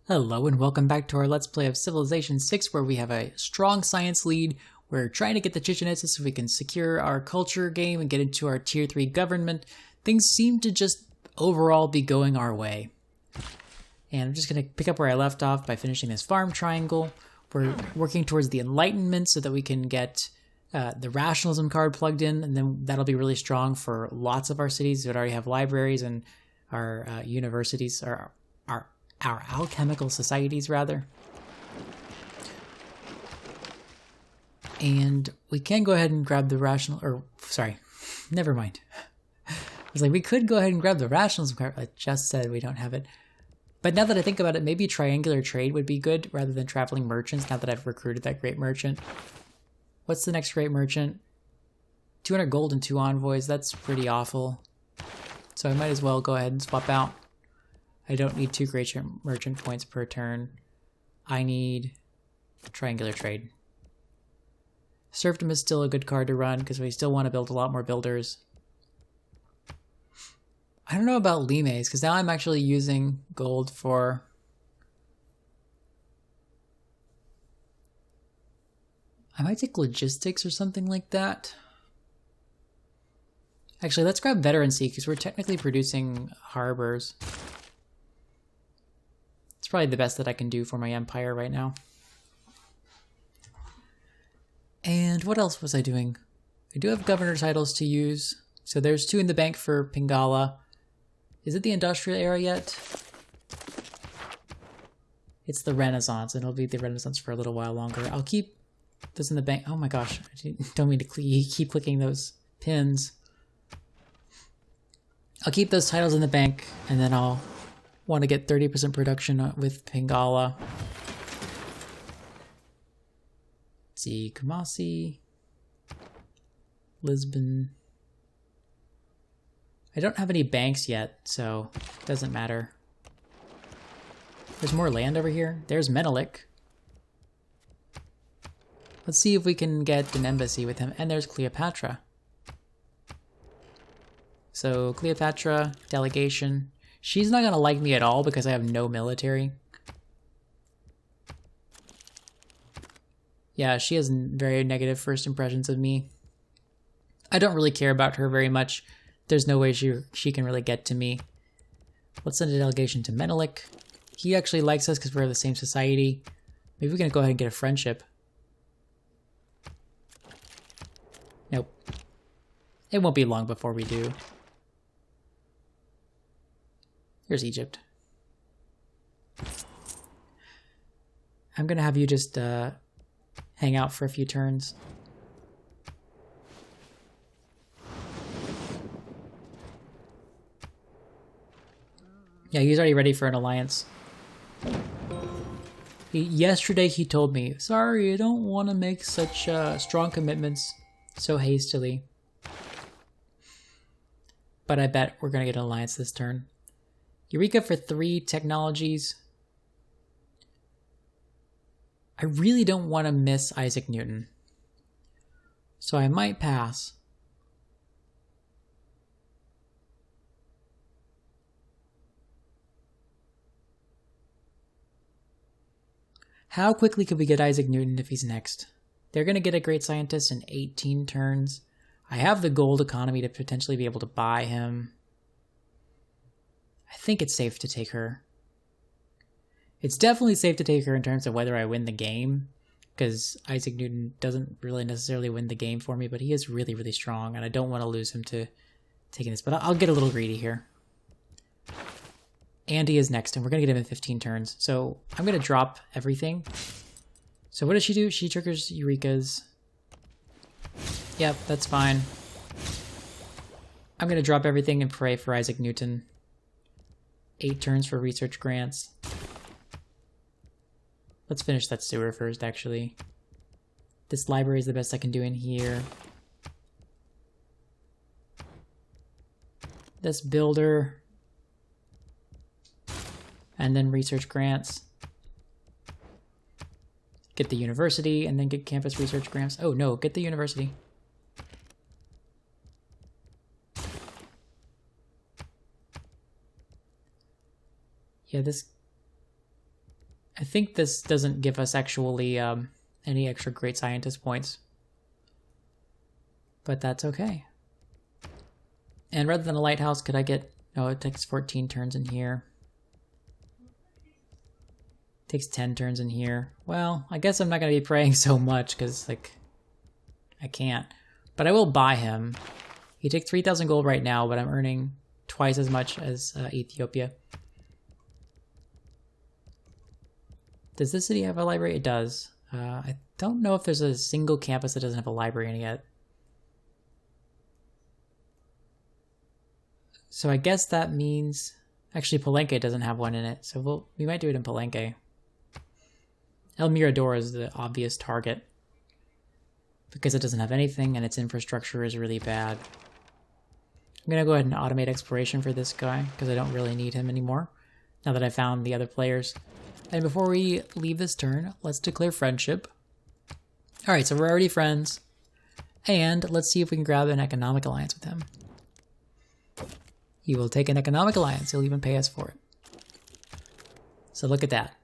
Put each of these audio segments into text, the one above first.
Hello and welcome back to our Let's Play of Civilization 6, where we have a strong science lead. We're trying to get the Chichen Itza so we can secure our culture game and get into our Tier 3 government. Things seem to just overall be going our way. And I'm just going to pick up where I left off by finishing this farm triangle. We're working towards the Enlightenment so that we can get the rationalism card plugged in, and then that'll be really strong for lots of our cities that already have libraries and our universities, or our alchemical societies, rather. And we can go ahead and grab the rational, or sorry, never mind. I was like, we could go ahead and grab the rationalism card. I just said we don't have it. But now that I think about it, maybe triangular trade would be good rather than traveling merchants, now that I've recruited that great merchant. What's the next great merchant? 200 gold and 2 envoys. That's pretty awful. So I might as well go ahead and swap out. I don't need 2 great merchant points per turn. I need triangular trade. Serfdom is still a good card to run because we still want to build a lot more builders. I don't know about limes because now I'm actually using gold for... I might take logistics or something like that. Actually, let's grab veterancy because we're technically producing harbors. It's probably the best that I can do for my empire right now. And what else was I doing? I do have governor titles to use. So there's 2 in the bank for Pingala. Is it the industrial era yet? It's the Renaissance, and it'll be the Renaissance for a little while longer. I'll keep this in the bank. Oh my gosh, I don't mean to keep clicking those pins. I'll keep those titles in the bank, and then I'll want to get 30% production with Pingala. Let's see, Kumasi, Lisbon. I don't have any banks yet, so it doesn't matter. There's more land over here. There's Menelik. Let's see if we can get an embassy with him. And there's Cleopatra. So Cleopatra, delegation. She's not going to like me at all because I have no military. Yeah, she has very negative first impressions of me. I don't really care about her very much. There's no way she can really get to me. Let's send a delegation to Menelik. He actually likes us because we're the same society. Maybe we're going to go ahead and get a friendship. Nope. It won't be long before we do. Here's Egypt. I'm going to have you just hang out for a few turns. Yeah, he's already ready for an alliance. Yesterday he told me, sorry, I don't want to make such strong commitments so hastily. But I bet we're going to get an alliance this turn. Eureka for 3 technologies. I really don't want to miss Isaac Newton. So I might pass. How quickly could we get Isaac Newton if he's next? They're going to get a great scientist in 18 turns. I have the gold economy to potentially be able to buy him. I think it's safe to take her. It's definitely safe to take her in terms of whether I win the game, because Isaac Newton doesn't really necessarily win the game for me, but he is really, really strong, and I don't want to lose him to taking this. But I'll get a little greedy here. Andy is next, and we're going to get him in 15 turns. So I'm going to drop everything. So what does she do? She triggers Eureka's. Yep, that's fine. I'm going to drop everything and pray for Isaac Newton. 8 turns for research grants. Let's finish that sewer first, actually. This library is the best I can do in here. This builder. And then research grants. Get the university, and then get campus research grants. Oh no, get the university. Yeah, this I think this doesn't give us actually any extra great scientist points. But that's okay. And rather than a lighthouse, could I get... No, it takes 14 turns in here. Takes 10 turns in here. Well, I guess I'm not going to be praying so much because, like, I can't. But I will buy him. He takes 3,000 gold right now, but I'm earning twice as much as Ethiopia. Does this city have a library? It does. I don't know if there's a single campus that doesn't have a library in it yet. So I guess that means... Actually, Palenque doesn't have one in it, so we might do it in Palenque. El Mirador is the obvious target because it doesn't have anything and its infrastructure is really bad. I'm going to go ahead and automate exploration for this guy because I don't really need him anymore now that I found the other players. And before we leave this turn, let's declare friendship. Alright, so we're already friends. And let's see if we can grab an economic alliance with him. He will take an economic alliance. He'll even pay us for it. So look at that.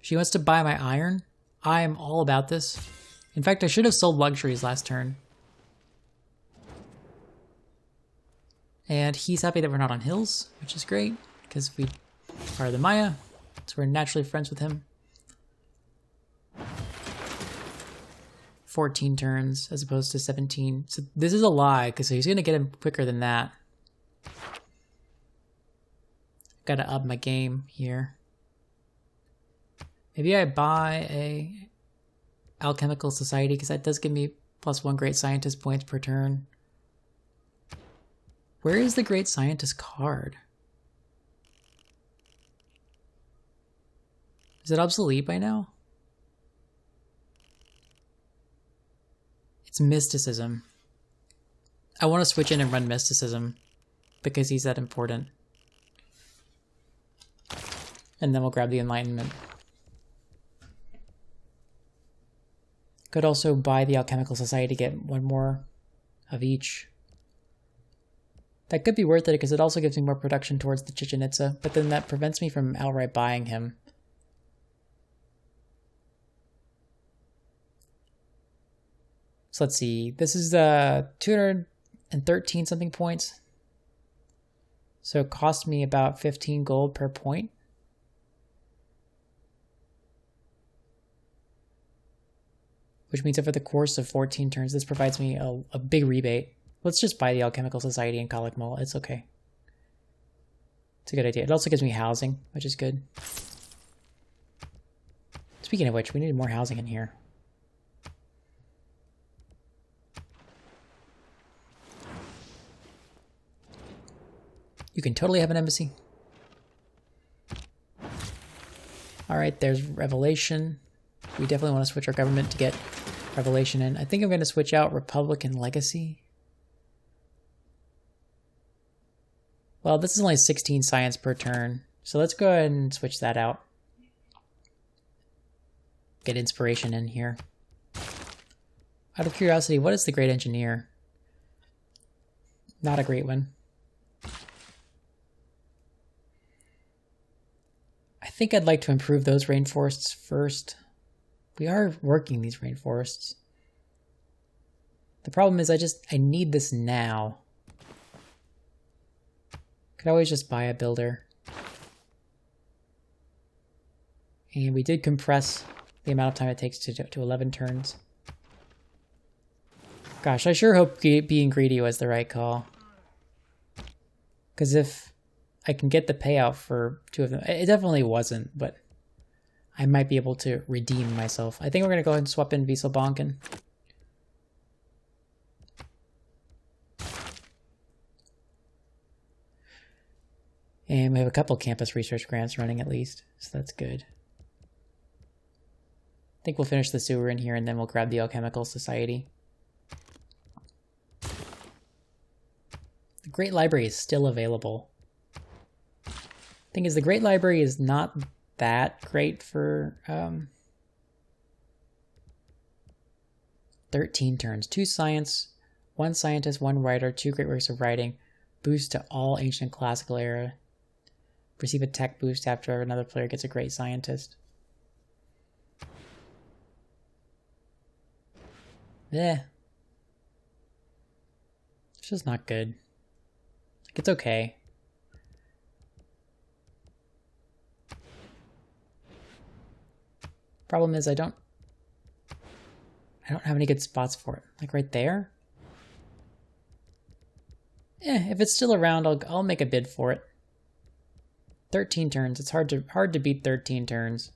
She wants to buy my iron. I am all about this. In fact, I should have sold luxuries last turn. And he's happy that we're not on hills, which is great, because we are the Maya, so we're naturally friends with him. 14 turns as opposed to 17. So this is a lie, because he's going to get him quicker than that. Got to up my game here. Maybe I buy a alchemical society, because that does give me +1 great scientist points per turn. Where is the great scientist card? Is it obsolete by now? It's mysticism. I want to switch in and run mysticism because he's that important. And then we'll grab the enlightenment. Could also buy the alchemical society to get 1 more of each. That could be worth it because it also gives me more production towards the Chichen Itza, but then that prevents me from outright buying him. So let's see, this is 213 something points. So it cost me about 15 gold per point. Which means over the course of 14 turns, this provides me a big rebate. Let's just buy the Alchemical Society in Calakmul. It's okay. It's a good idea. It also gives me housing, which is good. Speaking of which, we need more housing in here. You can totally have an embassy. Alright, there's Revelation. We definitely want to switch our government to get Revelation in. I think I'm going to switch out Republican Legacy. Well, this is only 16 science per turn, so let's go ahead and switch that out. Get inspiration in here. Out of curiosity, what is the Great Engineer? Not a great one. I think I'd like to improve those rainforests first. We are working these rainforests. The problem is I need this now. Could always just buy a builder. And we did compress the amount of time it takes to 11 turns. Gosh, I sure hope being greedy was the right call. Because if I can get the payout for 2 of them, it definitely wasn't, but I might be able to redeem myself. I think we're going to go ahead and swap in Wieselbanken. And we have a couple campus research grants running at least, so that's good. I think we'll finish the sewer in here and then we'll grab the Alchemical Society. The Great Library is still available. Thing is, the Great Library is not that great for 13 turns. 2 science, 1 scientist, 1 writer, 2 great works of writing, boost to all ancient classical era. Receive a tech boost after another player gets a great scientist. Yeah. It's just not good. Like, it's okay. Problem is I don't have any good spots for it. Like right there. If it's still around, I'll make a bid for it. 13 turns. It's hard to beat 13 turns.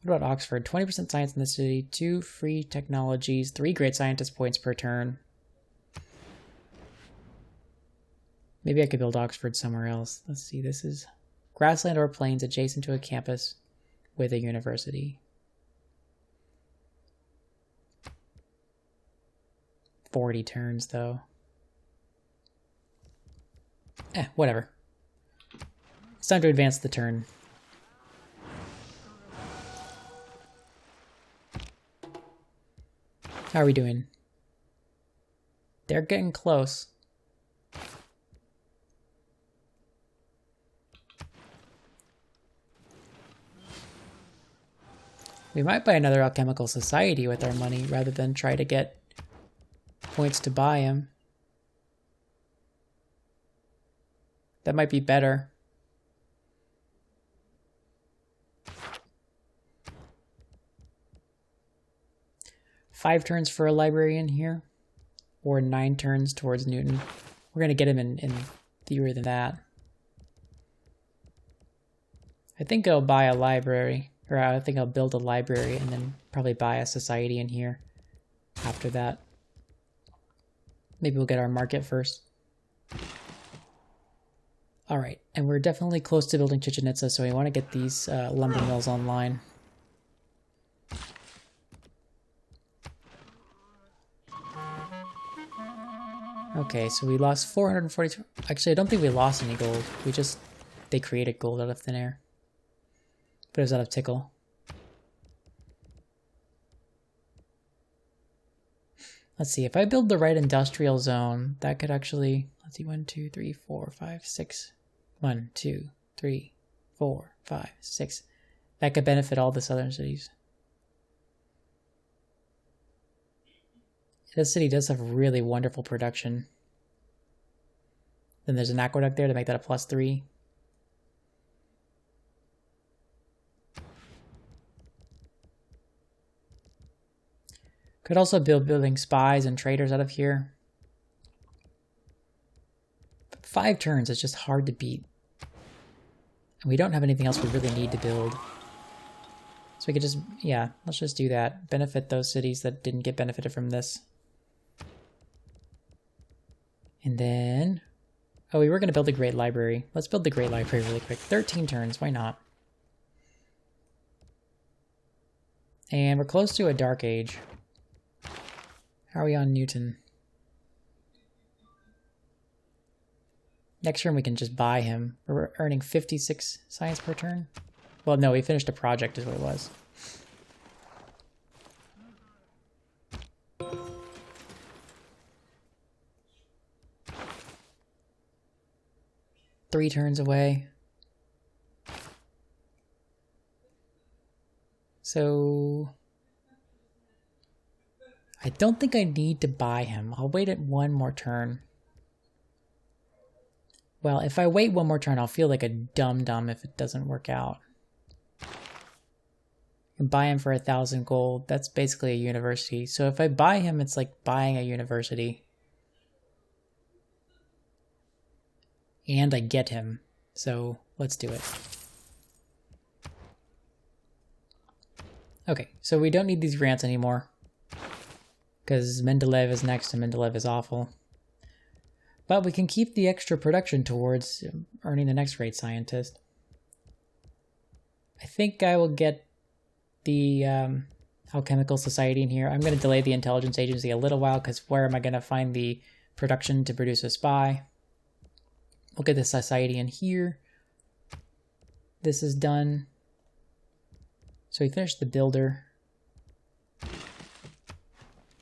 What about Oxford? 20% science in the city, 2 free technologies, 3 great scientist points per turn. Maybe I could build Oxford somewhere else. Let's see, this is grassland or plains adjacent to a campus with a university. 40 turns though. Whatever. It's time to advance the turn. How are we doing? They're getting close. We might buy another alchemical society with our money rather than try to get points to buy him. That might be better. Five turns for a librarian here, or 9 turns towards Newton. We're going to get him in theory than that. I think I'll buy a library, or I think I'll build a library and then probably buy a society in here after that. Maybe we'll get our market first. All right, and we're definitely close to building Chichen Itza, so we want to get these lumber mills online. Okay, so we lost 442. Actually, I don't think we lost any gold. They created gold out of thin air. But it was out of tickle. Let's see, if I build the right industrial zone, that could actually, let's see, 1, 2, 3, 4, 5, 6. 1, 2, 3, 4, 5, 6. That could benefit all the southern cities. This city does have really wonderful production. Then there's an aqueduct there to make that a +3. Could also building spies and traders out of here. But 5 turns is just hard to beat. And we don't have anything else we really need to build. So we could just, yeah, let's just do that. Benefit those cities that didn't get benefited from this. And then, oh, we were going to build a great library. Let's build the great library really quick. 13 turns, why not? And we're close to a dark age. How are we on Newton? Next turn we can just buy him. We're earning 56 science per turn. Well, no, we finished a project is what it was. Three turns away. So I don't think I need to buy him. I'll wait it one more turn. Well, if I wait one more turn, I'll feel like a dum-dum if it doesn't work out. I can buy him for 1,000 gold. That's basically a university. So if I buy him, it's like buying a university. And I get him. So let's do it. Okay, so we don't need these grants anymore. Because Mendeleev is next and Mendeleev is awful. But we can keep the extra production towards earning the next great scientist. I think I will get the Alchemical Society in here. I'm going to delay the Intelligence Agency a little while because where am I going to find the production to produce a spy? We'll get the Society in here. This is done. So we finished the builder.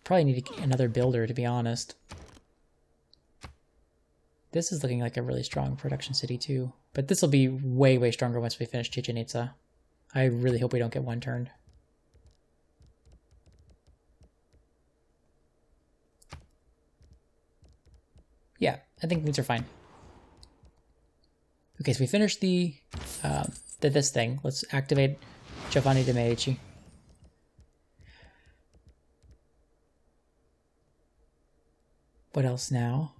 Probably need another builder, to be honest. This is looking like a really strong production city too. But this will be way, way stronger once we finish Chichen Itza. I really hope we don't get one turned. Yeah, I think these are fine. Okay, so we finished this thing. Let's activate Giovanni de' Medici. What else now?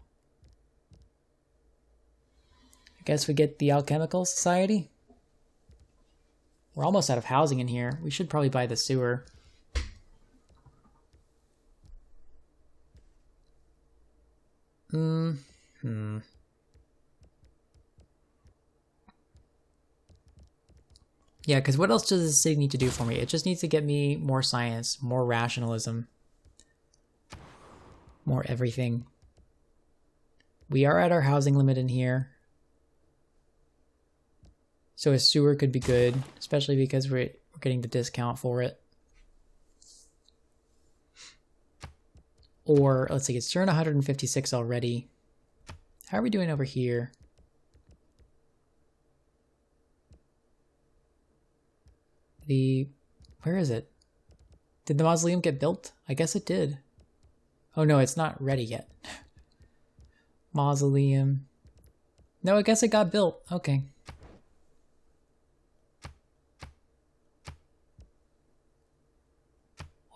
I guess we get the Alchemical Society. We're almost out of housing in here. We should probably buy the sewer. Yeah, because what else does the city need to do for me? It just needs to get me more science, more rationalism, more everything. We are at our housing limit in here. So a sewer could be good, especially because we're getting the discount for it. Or, let's see, it's turned 156 already. How are we doing over here? Where is it? Did the mausoleum get built? I guess it did. Oh no, it's not ready yet. Mausoleum. No, I guess it got built. Okay.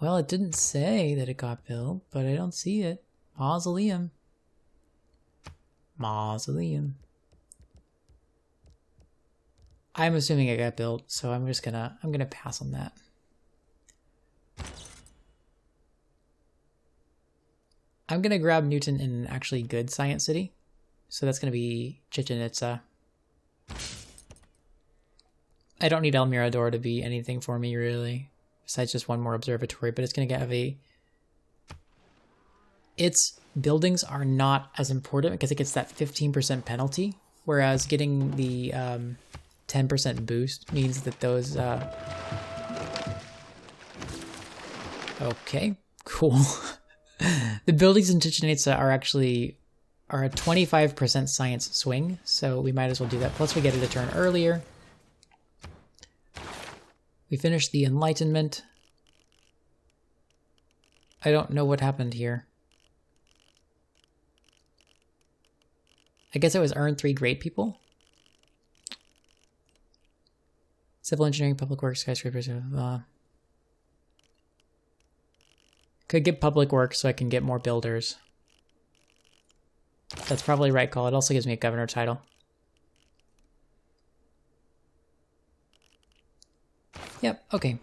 Well, it didn't say that it got built, but I don't see it. Mausoleum. Mausoleum. I'm assuming it got built, so I'm gonna pass on that. I'm gonna grab Newton in an actually good science city. So that's gonna be Chichen Itza. I don't need El Mirador to be anything for me really, besides just one more observatory, but it's gonna have its buildings are not as important because it gets that 15% penalty, whereas getting the 10% boost means that those okay, cool. The buildings in Chichen Itza are a 25% science swing, so we might as well do that. Plus we get it a turn earlier. We finished the Enlightenment. I don't know what happened here. I guess it was earn 3 great people. Civil engineering, public works, skyscrapers. Could get public works so I can get more builders. That's probably the right call. It also gives me a governor title. Yep, okay.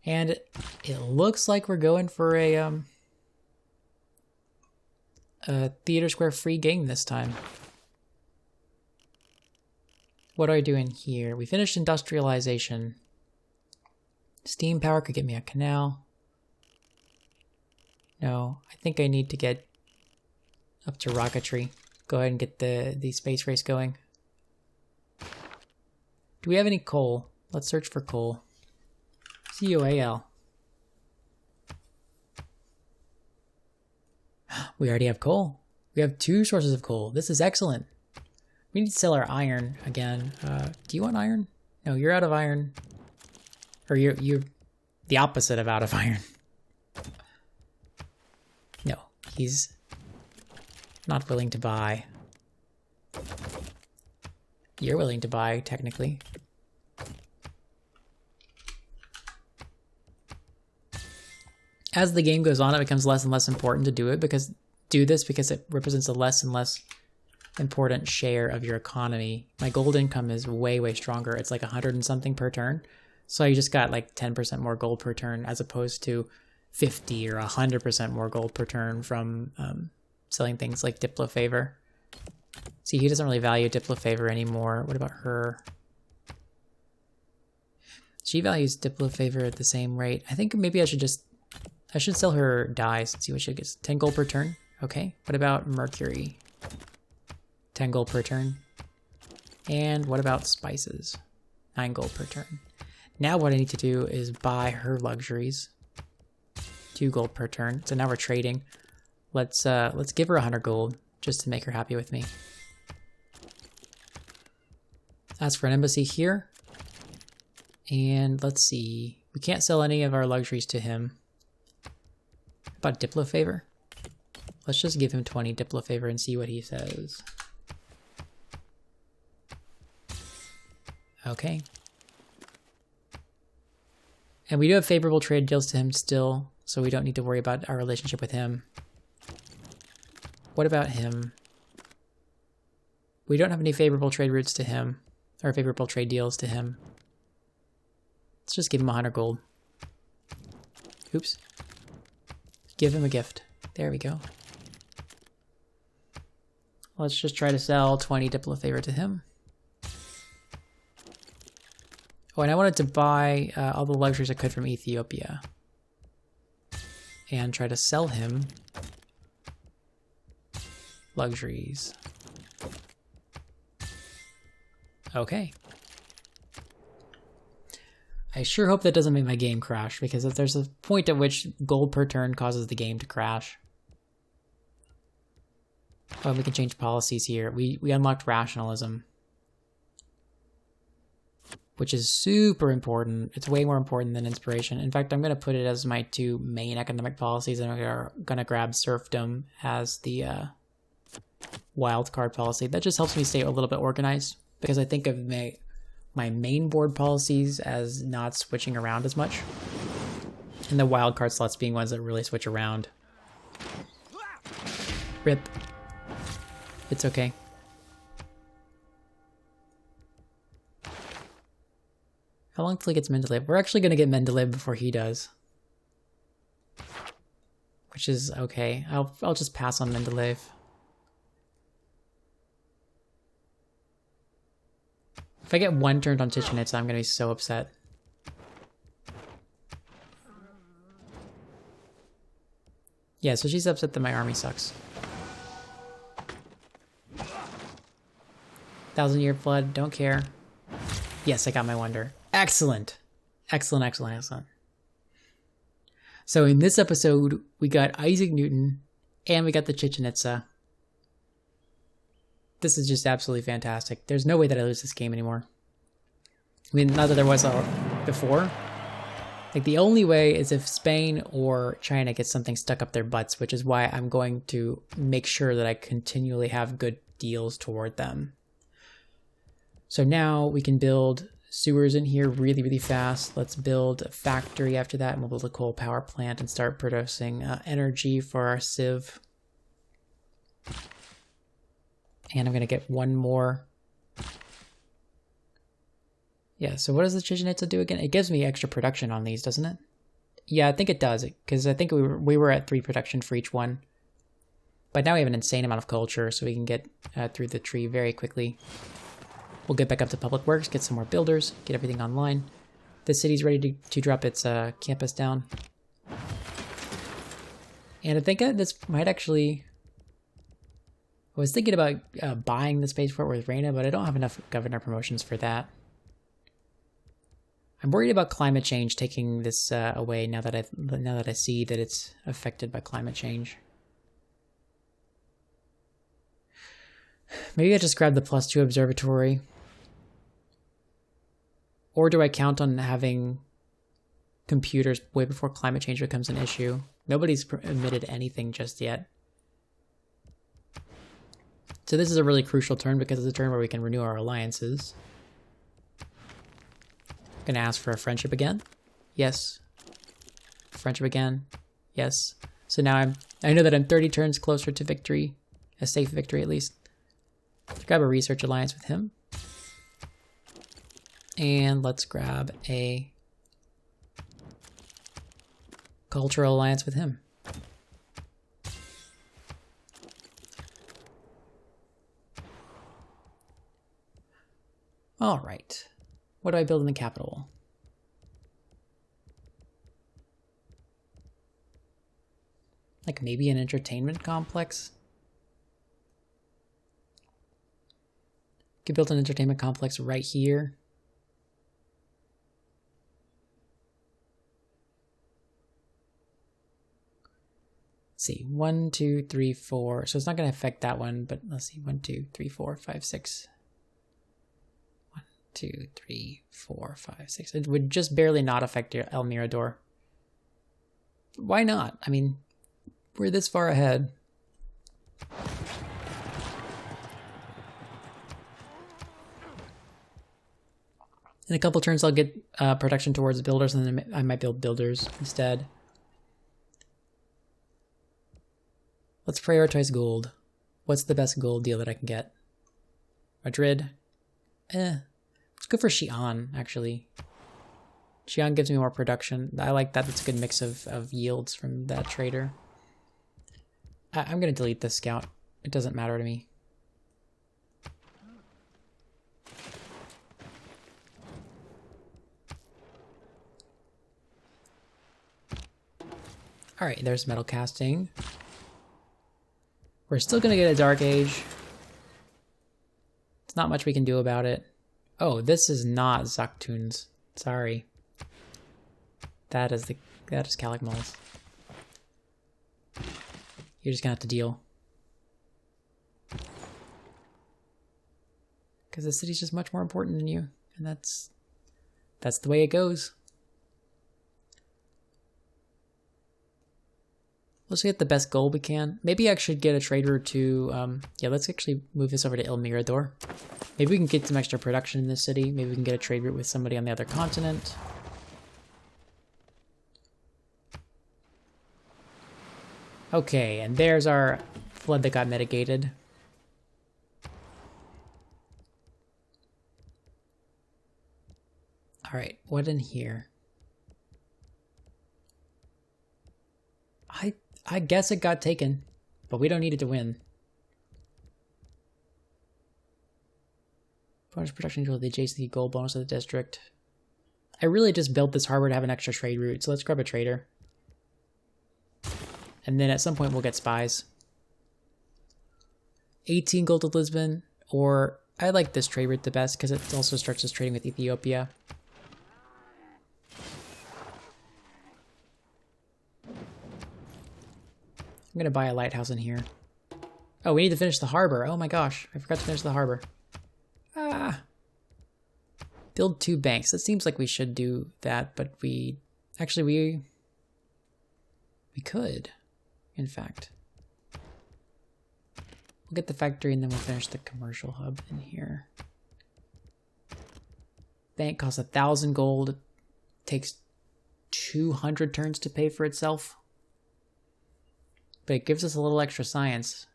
And it looks like we're going for a Theater Square free game this time. What are I doing here? We finished industrialization. Steam power could get me a canal. No, I think I need to get up to rocketry. Go ahead and get the space race going. Do we have any coal? Let's search for coal. COAL. We already have coal. We have 2 sources of coal. This is excellent. We need to sell our iron again. Do you want iron? No, you're out of iron. Or you're the opposite of out of iron. No, he's not willing to buy. You're willing to buy, technically. As the game goes on, it becomes less and less important to do this because it represents a less and less important share of your economy. My gold income is way, way stronger. It's like 100 and something per turn. So you just got like 10% more gold per turn as opposed to 50 or 100% more gold per turn from selling things like Diplo Favor. See, he doesn't really value Diplo Favor anymore. What about her? She values Diplo Favor at the same rate. I think maybe I should sell her dyes and see what she gets. 10 gold per turn. Okay. What about Mercury? 10 gold per turn. And what about spices? 9 gold per turn. Now what I need to do is buy her luxuries. 2 gold per turn. So now we're trading. Let's give her 100 gold just to make her happy with me. Ask for an embassy here. And let's see. We can't sell any of our luxuries to him. How about Diplo favor? Let's just give him 20 Diplo favor and see what he says. Okay. And we do have favorable trade deals to him still, so we don't need to worry about our relationship with him. What about him? We don't have any favorable trade routes to him, or favorable trade deals to him. Let's just give him 100 gold. Oops. Give him a gift. There we go. Let's just try to sell 20 Diplo favor to him. Oh, and I wanted to buy all the luxuries I could from Ethiopia. And try to sell him luxuries. Okay. I sure hope that doesn't make my game crash, because if there's a point at which gold per turn causes the game to crash. Oh, we can change policies here. We unlocked rationalism, which is super important. It's way more important than inspiration. In fact, I'm going to put it as my 2 main economic policies, and I'm going to grab serfdom as the wild card policy. That just helps me stay a little bit organized, because I think of my main board policies as not switching around as much, and the wild card slots being ones that really switch around. Rip. It's okay. How long till he gets Mendeleev? We're actually going to get Mendeleev before he does, which is okay. I'll just pass on Mendeleev. If I get 1 turned on Chichen Itza, I'm going to be so upset. Yeah, so she's upset that my army sucks. 1,000-year flood, don't care. Yes, I got my wonder. Excellent. Excellent, excellent, excellent. So in this episode, we got Isaac Newton, and we got the Chichen Itza. This is just absolutely fantastic. There's no way that I lose this game anymore. I mean, not that there was before. Like, the only way is if Spain or China gets something stuck up their butts, which is why I'm going to make sure that I continually have good deals toward them. So now we can build sewers in here really, really fast. Let's build a factory after that, and we'll build a coal power plant and start producing energy for our sieve. And I'm going to get 1 more. Yeah, so what does the Chichen Itza do again? It gives me extra production on these, doesn't it? Yeah, I think it does, because I think we were at 3 production for each one. But now we have an insane amount of culture, so we can get through the tree very quickly. We'll get back up to public works, get some more builders, get everything online. The city's ready to drop its campus down. And I think this might actually... I was thinking about buying the spaceport with Reina, but I don't have enough governor promotions for that. I'm worried about climate change taking this away now that I see that it's affected by climate change. Maybe I just grab the +2 observatory. Or do I count on having computers way before climate change becomes an issue? Nobody's admitted anything just yet. So this is a really crucial turn because it's a turn where we can renew our alliances. I'm gonna ask for a friendship again. Yes. Friendship again. Yes. So now I know that I'm 30 turns closer to victory, a safe victory at least. Let's grab a research alliance with him. And let's grab a cultural alliance with him. All right. What do I build in the capital? Like maybe an entertainment complex? Could build an entertainment complex right here. see, 1, 2, 3, 4. So it's not going to affect that one, but let's see, 1, 2, 3, 4, 5, 6. 1, 2, 3, 4, 5, 6. It would just barely not affect your El Mirador. Why not? I mean, we're this far ahead. In a couple turns, I'll get production towards builders, and then I might build builders instead. Let's prioritize gold. What's the best gold deal that I can get? Madrid? Let's go for Xi'an, actually. Xi'an gives me more production. I like that. That's a good mix of yields from that trader. I'm going to delete this scout. It doesn't matter to me. Alright, there's metal casting. We're still going to get a Dark Age. There's not much we can do about it. Oh, this is not Zaktuns. Sorry. That is Calicmols. You're just going to have to deal. Because the city's just much more important than you. And that's the way it goes. Let's get the best gold we can. Maybe I should get a trade route to... yeah, let's actually move this over to El Mirador. Maybe we can get some extra production in this city. Maybe we can get a trade route with somebody on the other continent. Okay, and there's our flood that got mitigated. Alright, what in here? I guess it got taken, but we don't need it to win. Bonus production to the adjacent gold bonus of the district. I really just built this harbor to have an extra trade route, so let's grab a trader. And then at some point we'll get spies. 18 gold to Lisbon, or I like this trade route the best because it also starts us trading with Ethiopia. I'm going to buy a lighthouse in here. Oh, we need to finish the harbor. Oh my gosh, I forgot to finish the harbor. Ah. Build 2 banks. It seems like we should do that, but we could, in fact. We'll get the factory and then we'll finish the commercial hub in here. Bank costs 1,000 gold. It takes 200 turns to pay for itself. But it gives us a little extra science.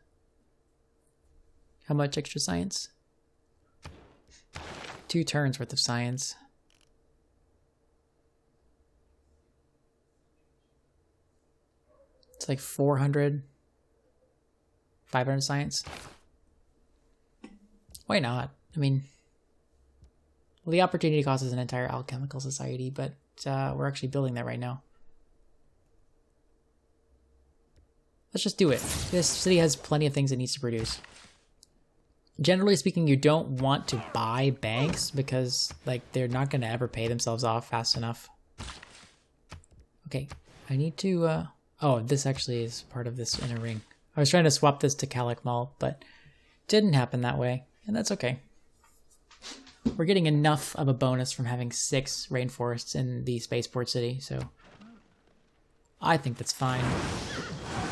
How much extra science? 2 turns worth of science. It's like 400, 500 science. Why not? I mean, well, the opportunity cost is an entire alchemical society, but we're actually building that right now. Let's just do it. This city has plenty of things it needs to produce. Generally speaking, you don't want to buy banks because like they're not going to ever pay themselves off fast enough. Okay, I need to... oh, this actually is part of this inner ring. I was trying to swap this to Calicmol, but it didn't happen that way, and that's okay. We're getting enough of a bonus from having 6 rainforests in the spaceport city, so I think that's fine.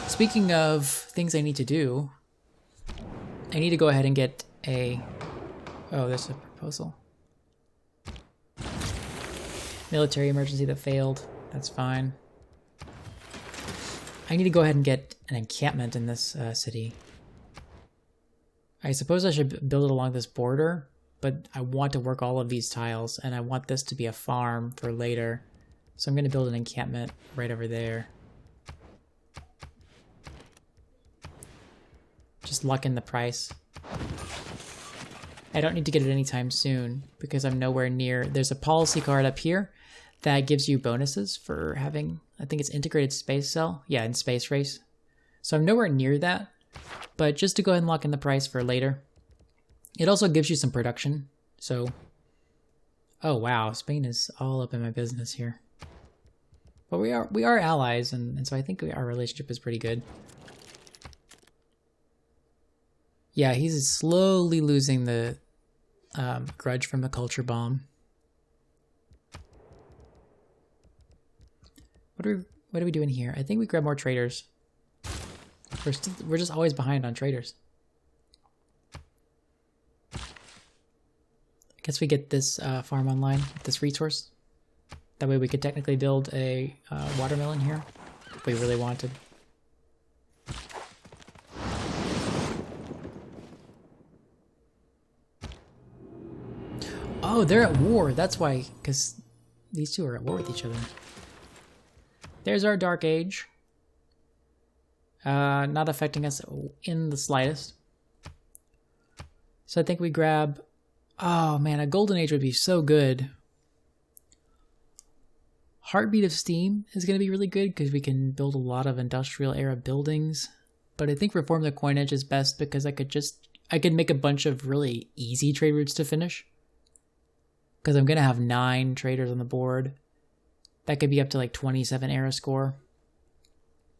Speaking of things I need to do, I need to go ahead and get a... oh, there's a proposal. Military emergency that failed. That's fine. I need to go ahead and get an encampment in this city. I suppose I should build it along this border, but I want to work all of these tiles, and I want this to be a farm for later. So I'm going to build an encampment right over there. Just lock in the price. I don't need to get it anytime soon because I'm nowhere near. There's a policy card up here that gives you bonuses for having, I think it's integrated space cell. Yeah, in space race. So I'm nowhere near that, but just to go ahead and lock in the price for later. It also gives you some production. So, oh wow, Spain is all up in my business here. But we are allies, and so I think our relationship is pretty good. Yeah, he's slowly losing the grudge from the culture bomb. What are we doing here? I think we grab more traders. We're just always behind on traders. I guess we get this farm online, this resource. That way we could technically build a watermelon here if we really wanted. Oh, they're at war. That's why, because these two are at war with each other. There's our Dark Age. Not affecting us in the slightest. So I think we grab... Oh man, a Golden Age would be so good. Heartbeat of Steam is going to be really good because we can build a lot of industrial era buildings. But I think Reform the Coinage is best because I could make a bunch of really easy trade routes to finish. Because I'm going to have 9 traders on the board. That could be up to like 27 era score.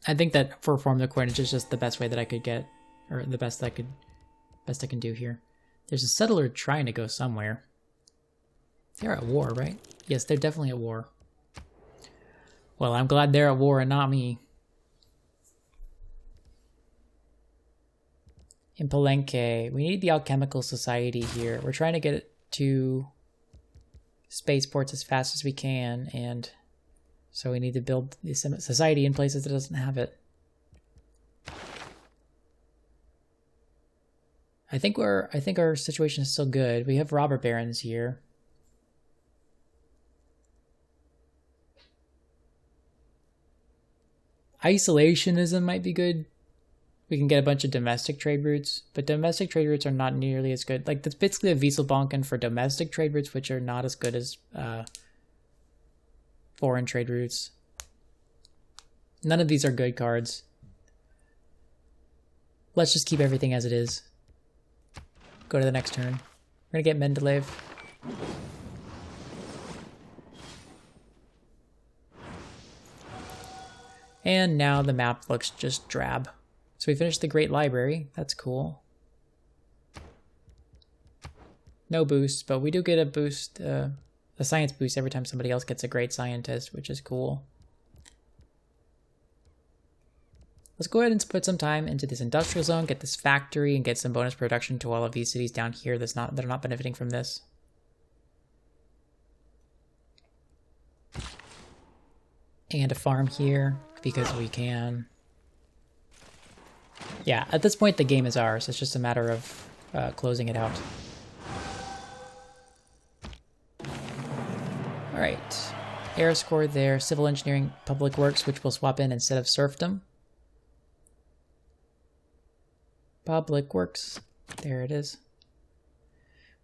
I think that for Reform the Coinage is just the best way that I could get, or the best I can do here. There's a settler trying to go somewhere. They're at war, right? Yes, they're definitely at war. Well, I'm glad they're at war and not me. In Palenque, we need the Alchemical Society here. We're trying to get it to spaceports as fast as we can, and so we need to build the society in places that doesn't have it. I think our situation is still good. We have robber barons here. Isolationism might be good. We can get a bunch of domestic trade routes, but domestic trade routes are not nearly as good. Like, that's basically a Wieselbanken for domestic trade routes, which are not as good as foreign trade routes. None of these are good cards. Let's just keep everything as it is. Go to the next turn. We're gonna get Mendeleev. And now the map looks just drab. So we finished the Great Library. That's cool. No boost, but we do get a boost, a science boost every time somebody else gets a great scientist, which is cool. Let's go ahead and put some time into this industrial zone, get this factory, and get some bonus production to all of these cities down here that are not benefiting from this. And a farm here, because we can. Yeah, at this point the game is ours. It's just a matter of closing it out. Alright. Air score there. Civil engineering, public works, which we'll swap in instead of serfdom. Public works. There it is.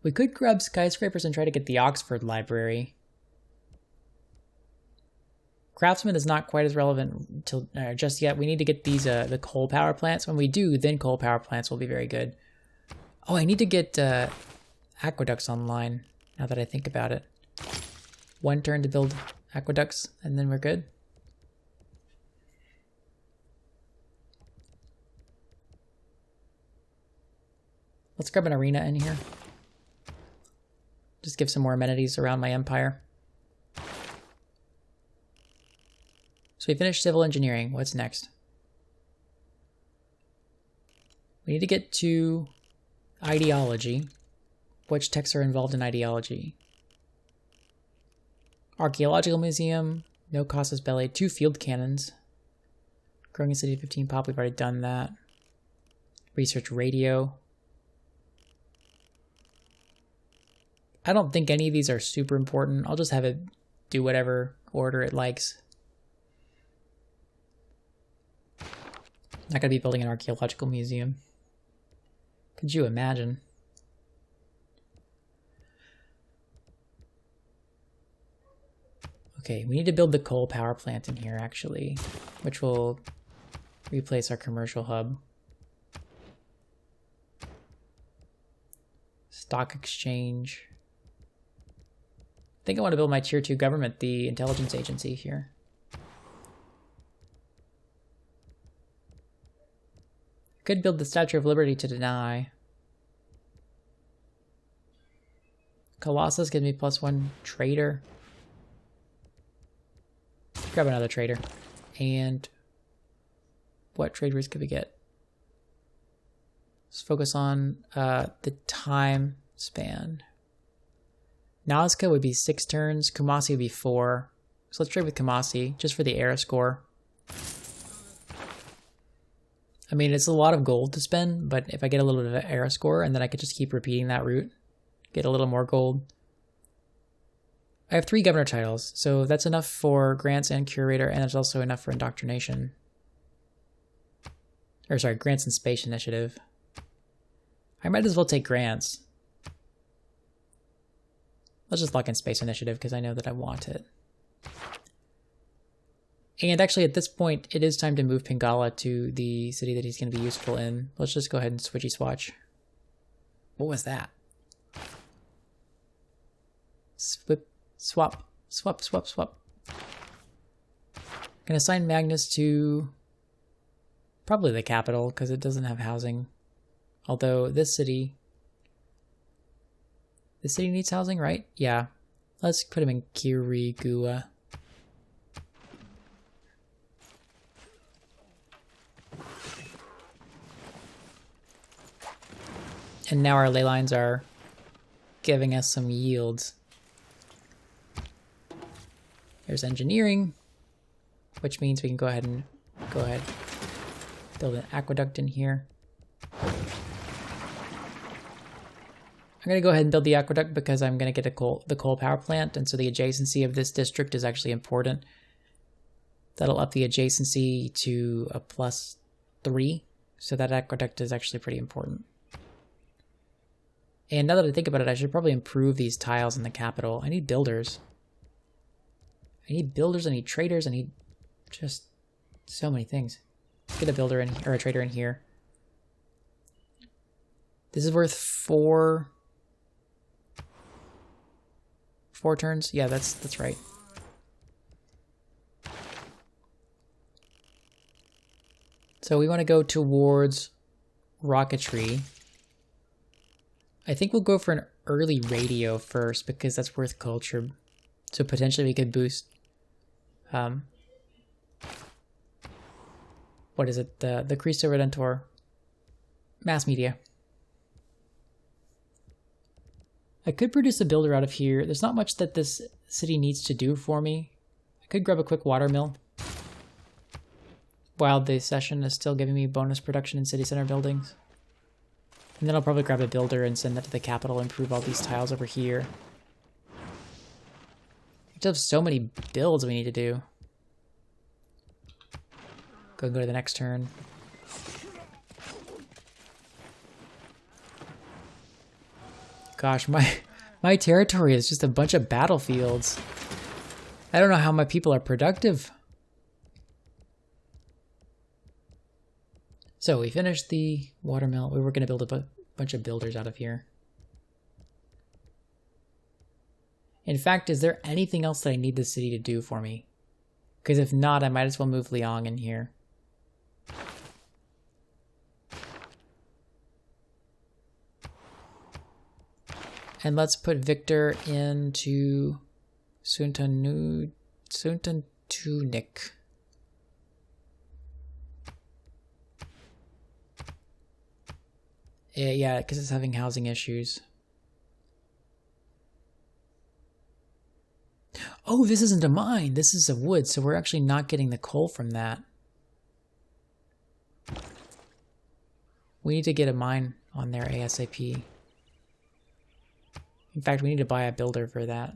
We could grab skyscrapers and try to get the Oxford Library. Craftsman is not quite as relevant till just yet. We need to get these the coal power plants. When we do, then coal power plants will be very good. Oh, I need to get aqueducts online, now that I think about it. 1 turn to build aqueducts, and then we're good. Let's grab an arena in here. Just give some more amenities around my empire. So we finished civil engineering. What's next? We need to get to ideology. Which texts are involved in ideology? Archaeological museum. No casus belli. 2 field cannons. Growing a city 15 pop. We've already done that. Research radio. I don't think any of these are super important. I'll just have it do whatever order it likes. Not gonna be building an archaeological museum. Could you imagine? Okay, we need to build the coal power plant in here, actually, which will replace our commercial hub. Stock exchange. I think I want to build my tier 2 government, the intelligence agency here. Could build the Statue of Liberty to deny. Colossus gives me +1 trader. Grab another trader. And what trade routes could we get? Let's focus on the time span. Nazca would be 6 turns. Kumasi would be 4. So let's trade with Kumasi just for the era score. I mean, it's a lot of gold to spend, but if I get a little bit of an era score and then I could just keep repeating that route, get a little more gold. I have 3 governor titles, so that's enough for grants and curator, and there's also enough for indoctrination. Or sorry, grants and space initiative. I might as well take grants. Let's just lock in space initiative because I know that I want it. And actually at this point, it is time to move Pingala to the city that he's going to be useful in. Let's just go ahead and switchy swatch. What was that? Swap. Gonna assign Magnus to probably the capital because it doesn't have housing. Although this city needs housing, right? Yeah. Let's put him in Kirigua. And now our ley lines are giving us some yields. There's engineering, which means we can go ahead build an aqueduct in here. I'm going to go ahead and build the aqueduct because I'm going to get the coal power plant, and so the adjacency of this district is actually important. That'll up the adjacency to a +3, so that aqueduct is actually pretty important. And now that I think about it, I should probably improve these tiles in the capital. I need builders. I need traders, I need just so many things. Let's get a builder in, or a trader in here. This is worth 4 turns? Yeah, that's right. So we want to go towards rocketry. I think we'll go for an early radio first because that's worth culture. So potentially we could boost what is it? The Cristo Redentor mass media. I could produce a builder out of here. There's not much that this city needs to do for me. I could grab a quick water mill while the session is still giving me bonus production in city center buildings. And then I'll probably grab a builder and send that to the capital, improve all these tiles over here. We just have so many builds we need to do. Go to the next turn. Gosh, my territory is just a bunch of battlefields. I don't know how my people are productive. So we finished the watermill. We were going to build a bunch of builders out of here. In fact, is there anything else that I need the city to do for me? Because if not, I might as well move Liang in here. And let's put Victor into Suntanunik. Yeah, because it's having housing issues. Oh, this isn't a mine. This is a wood, so we're actually not getting the coal from that. We need to get a mine on there ASAP. In fact, we need to buy a builder for that.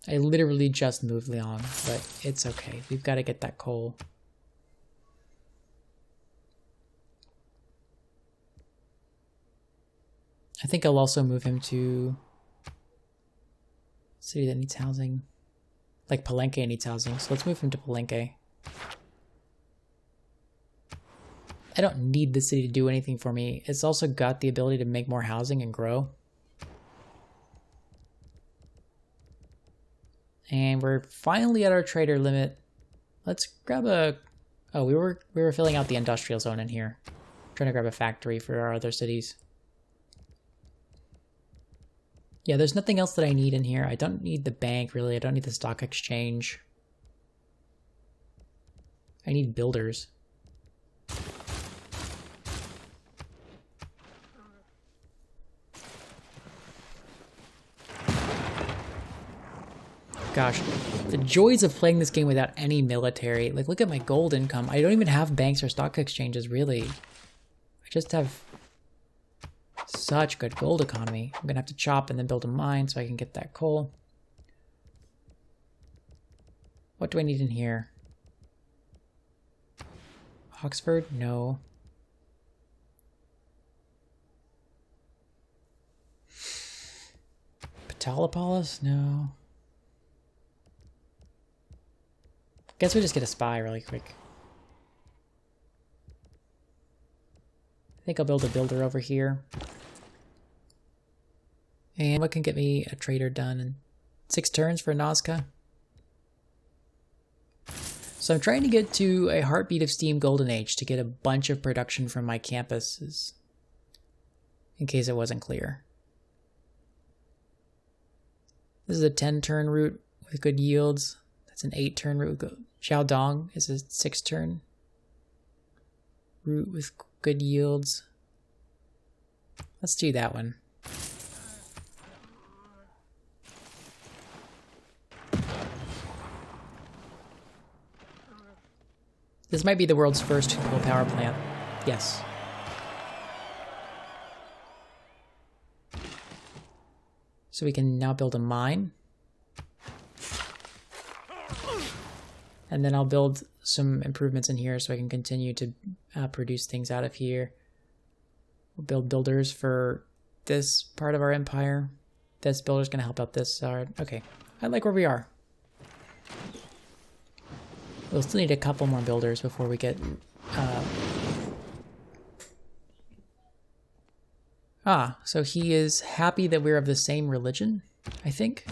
I literally just moved Liang, but it's okay. We've got to get that coal. I think I'll also move him to a city that needs housing. Like Palenque needs housing, so let's move him to Palenque. I don't need the city to do anything for me. It's also got the ability to make more housing and grow. And we're finally at our trader limit. Let's grab a Oh, we were filling out the industrial zone in here. Trying to grab a factory for our other cities. Yeah, there's nothing else that I need in here. I don't need the bank, really. I don't need the stock exchange. I need builders. Gosh, the joys of playing this game without any military. Like, look at my gold income. I don't even have banks or stock exchanges, really. I just have such good gold economy. I'm gonna have to chop and then build a mine so I can get that coal. What do I need in here? Oxford? No. Patalopolis? No. Guess we just get a spy really quick. I think I'll build a builder over here. And what can get me a trader done in 6 turns for Nazca? So I'm trying to get to a Heartbeat of Steam Golden Age to get a bunch of production from my campuses. In case it wasn't clear. This is a 10-turn route with good yields. That's an 8-turn route. Xiaodong is a 6-turn route with good yields. Let's do that one. This might be the world's first coal power plant. Yes. So we can now build a mine. And then I'll build some improvements in here so I can continue to produce things out of here. We'll build builders for this part of our empire. This builder's going to help out this side. Okay, I like where we are. We'll still need a couple more builders before we get... so he is happy that we're of the same religion, I think.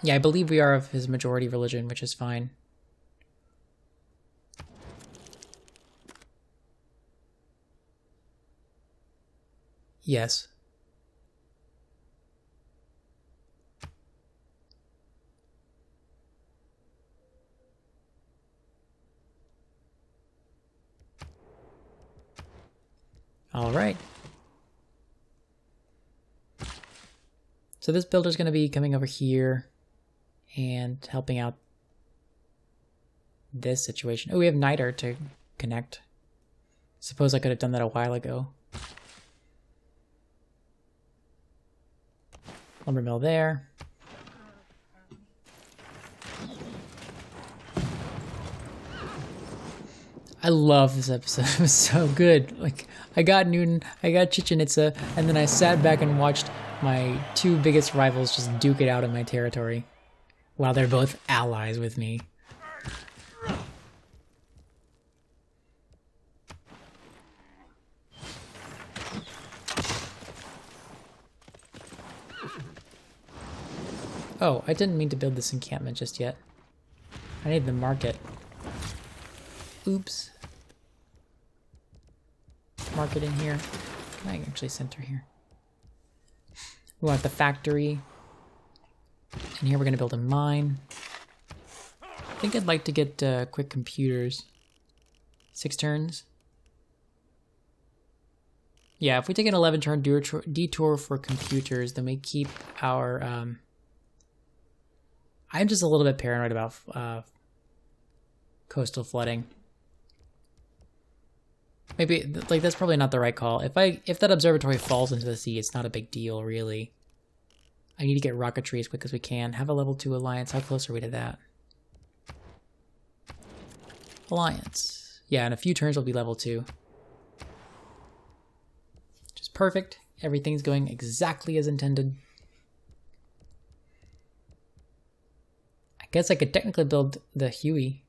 Yeah, I believe we are of his majority religion, which is fine. Yes. All right. So this builder's going to be coming over here and helping out this situation. Oh, we have Niter to connect. Suppose I could have done that a while ago. Lumber mill there. I love this episode. It was so good. Like, I got Newton, I got Chichen Itza, and then I sat back and watched my 2 biggest rivals just duke it out in my territory. While they're both allies with me. Oh, I didn't mean to build this encampment just yet. I need the market. Oops. Market in here. I can actually center here. We want the factory. And here we're going to build a mine. I think I'd like to get quick computers. 6 turns. Yeah, if we take an 11-turn detour for computers, then we keep our... I'm just a little bit paranoid about coastal flooding. Maybe, like, that's probably not the right call. If that observatory falls into the sea, it's not a big deal, really. I need to get rocketry as quick as we can. Have a level 2 alliance. How close are we to that? Alliance. Yeah, in a few turns we'll be level 2. Which is perfect. Everything's going exactly as intended. I guess I could technically build the Huey.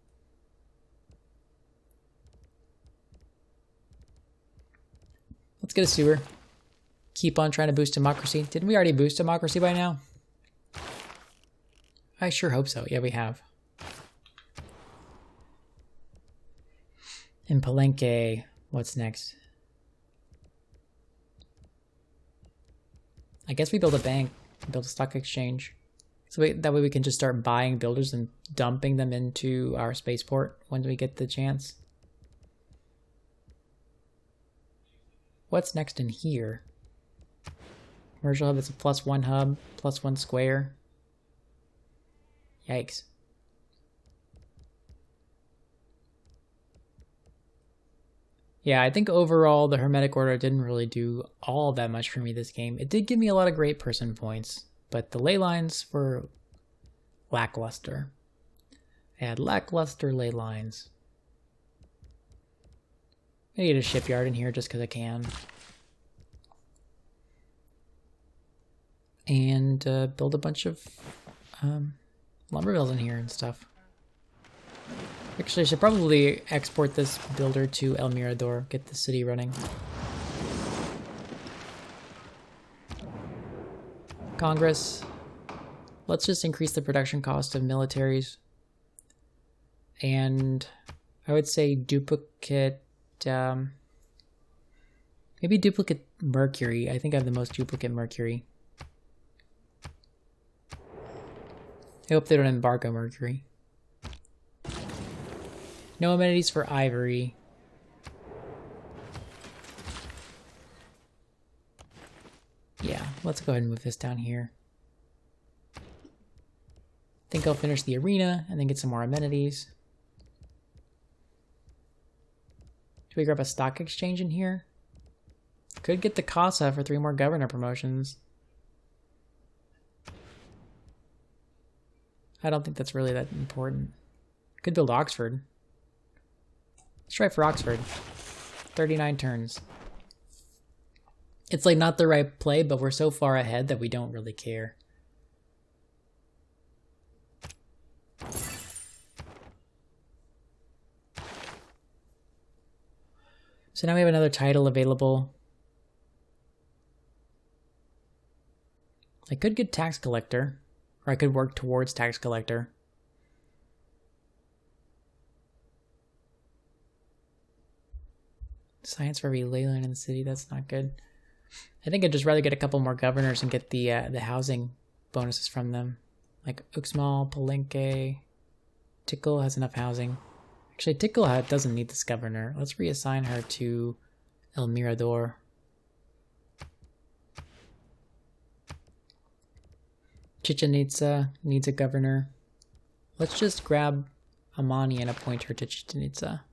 Let's get a sewer. Keep on trying to boost democracy. Didn't we already boost democracy by now? I sure hope so. Yeah, we have. In Palenque, what's next? I guess we build a bank, build a stock exchange. So that way we can just start buying builders and dumping them into our spaceport when we get the chance. What's next in here? Commercial hub is a +1 hub, +1 square. Yikes. Yeah, I think overall the Hermetic Order didn't really do all that much for me this game. It did give me a lot of great person points, but the ley lines were lackluster. I had lackluster ley lines. I need a shipyard in here just because I can. And build a bunch of lumber mills in here and stuff. Actually, I should probably export this builder to El Mirador, get the city running. Congress, let's just increase the production cost of militaries. And I would say duplicate, maybe duplicate mercury. I think I have the most duplicate mercury. I hope they don't embargo mercury. No amenities for ivory. Yeah, let's go ahead and move this down here. I think I'll finish the arena and then get some more amenities. Do we grab a stock exchange in here? Could get the CASA for 3 more governor promotions. I don't think that's really that important. Could build Oxford. Let's try for Oxford. 39 turns. It's like not the right play, but we're so far ahead that we don't really care. So now we have another title available. I could get tax collector, or I could work towards tax collector. Science for every ley line in the city, that's not good. I think I'd just rather get a couple more governors and get the housing bonuses from them. Like Uxmal, Palenque, Tickle has enough housing. Actually, Tickle doesn't need this governor. Let's reassign her to El Mirador. Chichen Itza needs a governor. Let's just grab Amani and appoint her to Chichen Itza.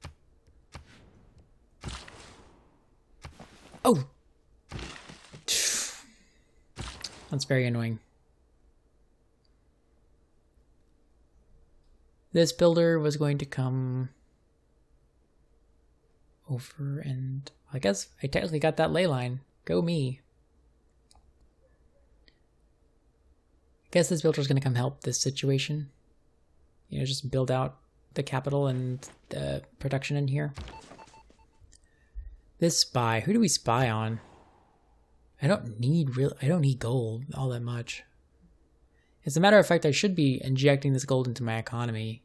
Oh! That's very annoying. This builder was going to come over and... I guess I technically got that ley line. Go me. I guess this builder is going to come help this situation. You know, just build out the capital and the production in here. This spy, who do we spy on? I don't need gold all that much. As a matter of fact, I should be injecting this gold into my economy.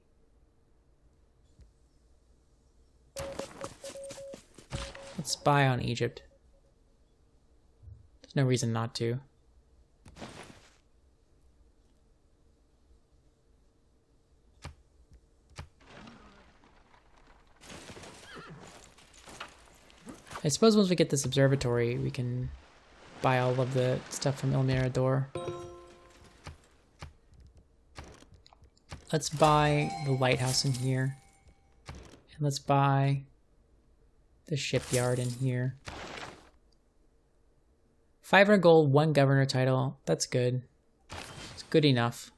Let's spy on Egypt. There's no reason not to. I suppose once we get this observatory, we can buy all of the stuff from El Mirador. Let's buy the lighthouse in here. And let's buy the shipyard in here. 500 gold, 1 governor title. That's good. It's good enough.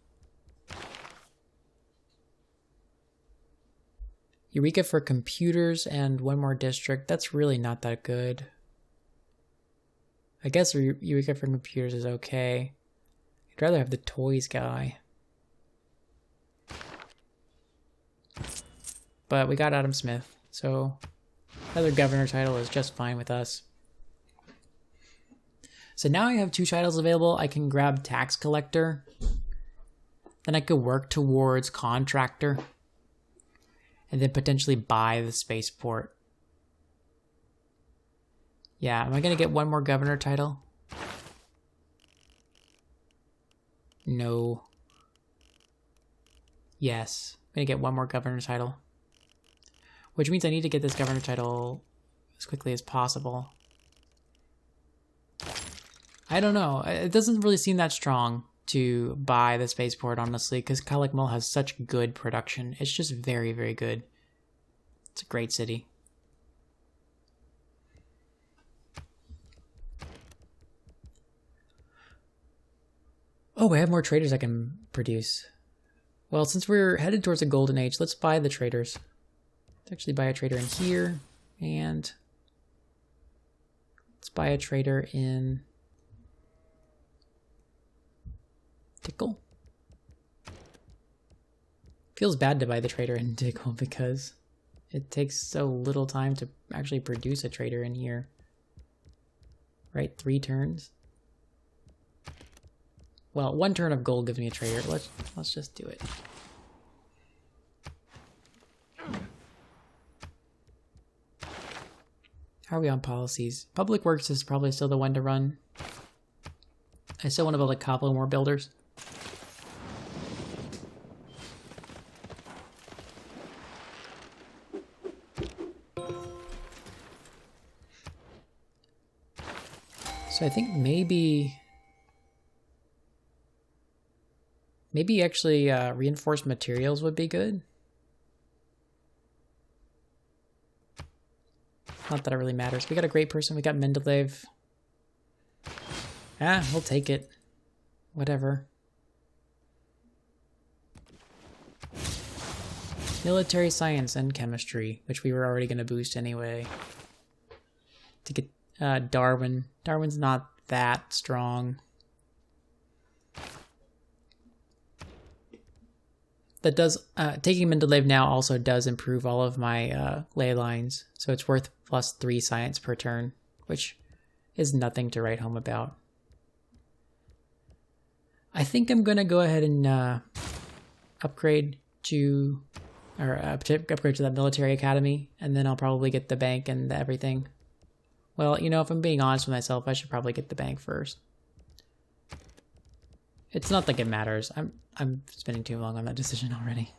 Eureka for computers and 1 more district. That's really not that good. I guess Eureka for computers is okay. I'd rather have the toys guy. But we got Adam Smith, so another governor title is just fine with us. So now I have 2 titles available. I can grab tax collector. Then I could work towards contractor. And then potentially buy the spaceport. Yeah, am I gonna get one more governor title? No. Yes, I'm gonna get one more governor title. Which means I need to get this governor title as quickly as possible. I don't know. It doesn't really seem that strong to buy the spaceport, honestly, because Calakmul has such good production. It's just very, very good. It's a great city. Oh, I have more traders I can produce. Well, since we're headed towards a golden age, let's buy the traders. Let's actually buy a trader in here, and let's buy a trader in Tickle. Feels bad to buy the trader in Tickle because it takes so little time to actually produce a trader in here. Right, 3 turns. Well, 1 turn of gold gives me a trader. Let's just do it. How are we on policies? Public Works is probably still the one to run. I still want to build a couple more builders. So I think maybe actually reinforced materials would be good. Not that it really matters. We got a great person. We got Mendeleev. Ah, we'll take it. Whatever. Military science and chemistry, which we were already going to boost anyway. To get Darwin. Darwin's not that strong. That does, taking Mendeleev now also does improve all of my ley lines. So it's worth +3 science per turn, which is nothing to write home about. I think I'm going to go ahead and upgrade to that military academy, and then I'll probably get the bank and everything. Well, you know, if I'm being honest with myself, I should probably get the bank first. It's not like it matters. I'm spending too long on that decision already.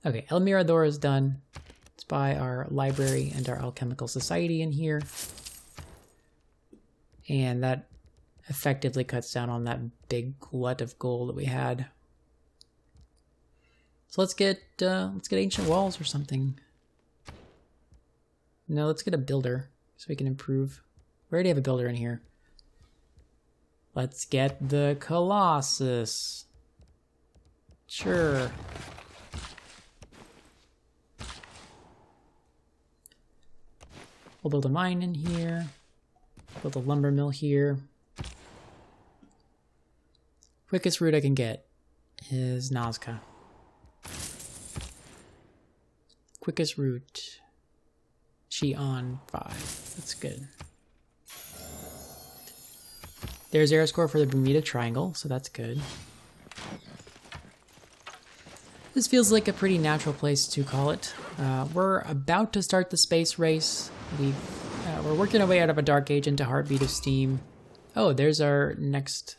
Okay, El Mirador is done. Let's buy our library and our alchemical society in here. And that effectively cuts down on that big glut of gold that we had. So let's get ancient walls or something. No, let's get a builder so we can improve. We already have a builder in here. Let's get the Colossus. Sure. We'll build a mine in here. Build a lumber mill here. Quickest route I can get is Nazca. Quickest route. Xi'an 5. That's good. There's air score for the Bermuda Triangle, so that's good. This feels like a pretty natural place to call it. We're about to start the space race. We're working our way out of a dark age into Heartbeat of Steam. Oh, there's our next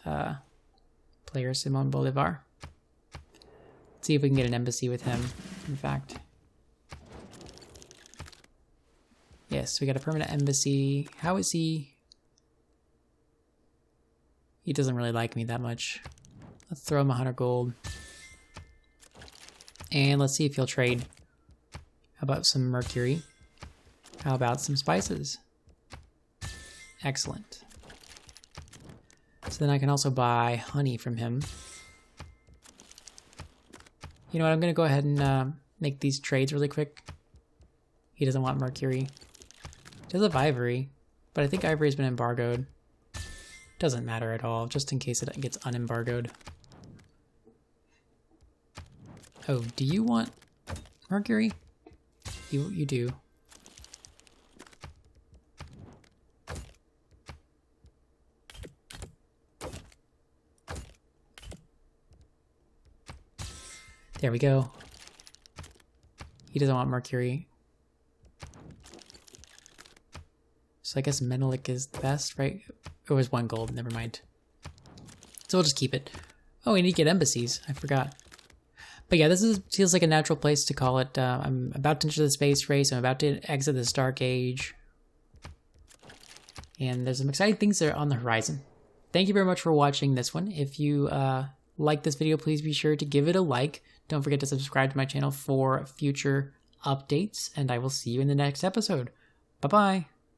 player, Simon Bolivar. Let's see if we can get an embassy with him, in fact. Yes, we got a permanent embassy. How is he? He doesn't really like me that much. Let's throw him 100 gold. And let's see if he'll trade. How about some mercury? How about some spices? Excellent. So then I can also buy honey from him. You know what, I'm going to go ahead and make these trades really quick. He doesn't want mercury. He does have ivory, but I think ivory has been embargoed. Doesn't matter at all, just in case it gets unembargoed. Oh, do you want mercury? You do. There we go. He doesn't want mercury. So I guess Menelik is the best, right? It was 1 gold, never mind. So we'll just keep it. Oh, we need to get embassies. I forgot. But yeah, feels like a natural place to call it. I'm about to enter the space race. I'm about to exit this dark age. And there's some exciting things that are on the horizon. Thank you very much for watching this one. If you like this video, please be sure to give it a like. Don't forget to subscribe to my channel for future updates. And I will see you in the next episode. Bye-bye.